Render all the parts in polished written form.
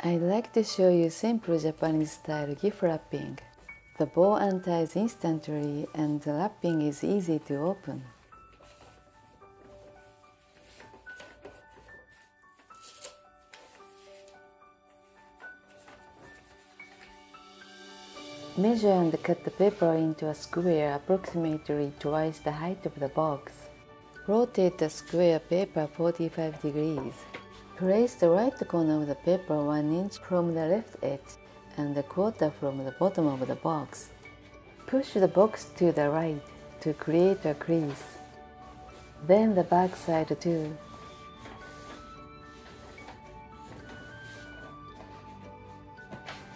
I'd like to show you simple Japanese style gift wrapping. The bow unties instantly and the wrapping is easy to open. Measure and cut the paper into a square approximately twice the height of the box. Rotate the square paper 45 degrees. Place the right corner of the paper 1 inch from the left edge and a quarter from the bottom of the box. Push the box to the right to create a crease. Then the back side too.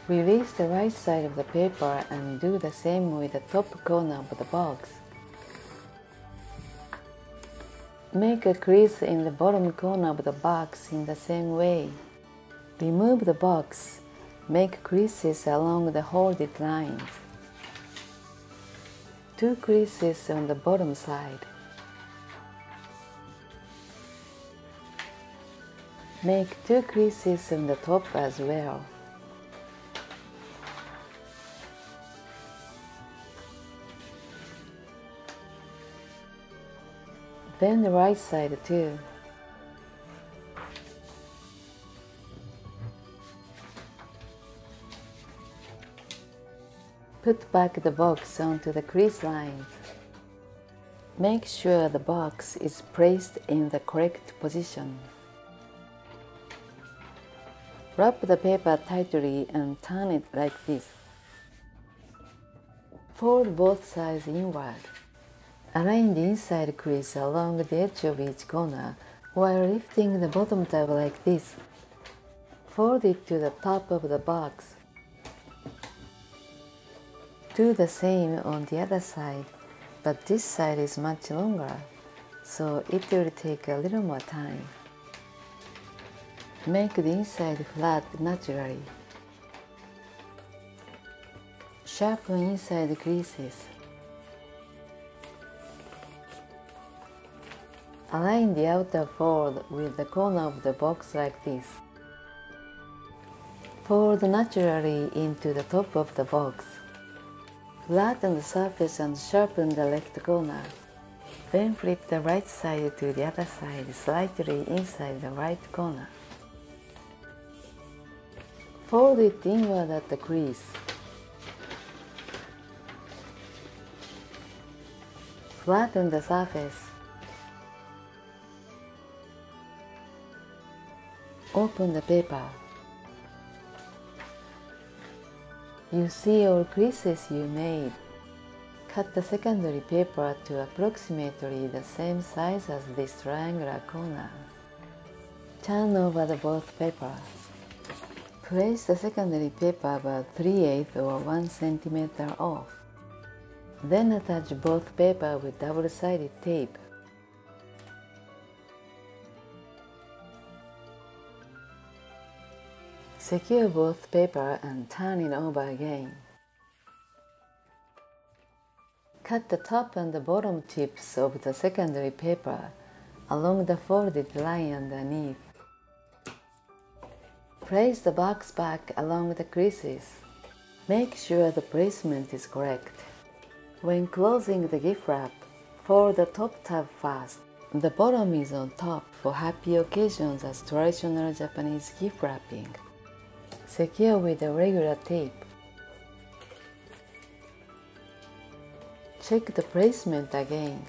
Release the right side of the paper and do the same with the top corner of the box. Make a crease in the bottom corner of the box in the same way. Remove the box. Make creases along the folded lines. 2 creases on the bottom side. Make 2 creases on the top as well. Then the right side too. Put back the box onto the crease lines. Make sure the box is placed in the correct position. Wrap the paper tightly and turn it like this. Fold both sides inward. Align the inside crease along the edge of each corner while lifting the bottom tab like this. Fold it to the top of the box. Do the same on the other side, but this side is much longer, so it will take a little more time. Make the inside flat naturally. Sharpen inside creases. Align the outer fold with the corner of the box like this. Fold naturally into the top of the box. Flatten the surface and sharpen the left corner. Then flip the right side to the other side slightly inside the right corner. Fold it inward at the crease. Flatten the surface. Open the paper. You see all creases you made. Cut the secondary paper to approximately the same size as this triangular corner. Turn over the both paper. Place the secondary paper about 3/8 or 1 centimeter off. Then attach both paper with double-sided tape. Secure both paper and turn it over again. Cut the top and the bottom tips of the secondary paper along the folded line underneath. Place the box back along the creases. Make sure the placement is correct. When closing the gift wrap, fold the top tab first. The bottom is on top for happy occasions as traditional Japanese gift wrapping. Secure with a regular tape. Check the placement again.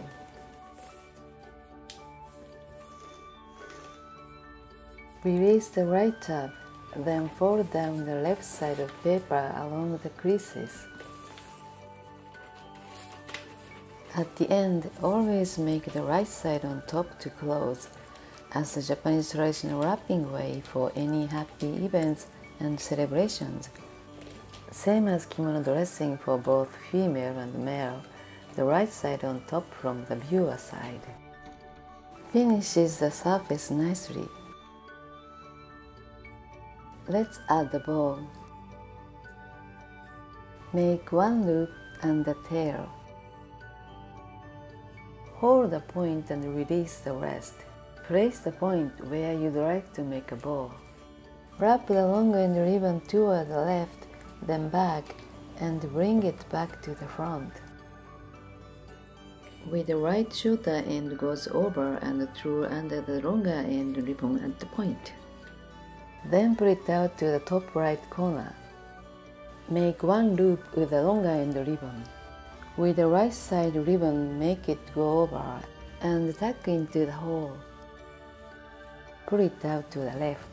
Release the right tab, then fold down the left side of paper along the creases. At the end, always make the right side on top to close, as the Japanese traditional wrapping way for any happy events and celebrations. Same as kimono dressing for both female and male, the right side on top from the viewer side. Finishes the surface nicely. Let's add the bow. Make 1 loop and the tail. Hold the point and release the rest. Place the point where you'd like to make a bow. Wrap the long end ribbon toward the left, then back, and bring it back to the front. With the right shorter end goes over and through under the longer end ribbon at the point. Then pull it out to the top right corner. Make one loop with the longer end ribbon. With the right side ribbon, make it go over and tuck into the hole. Pull it out to the left.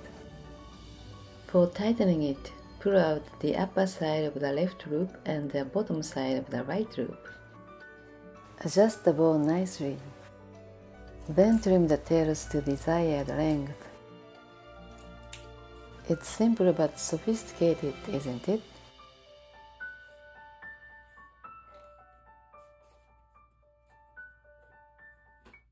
For tightening it, pull out the upper side of the left loop and the bottom side of the right loop. Adjust the bow nicely. Then trim the tails to desired length. It's simple but sophisticated, isn't it?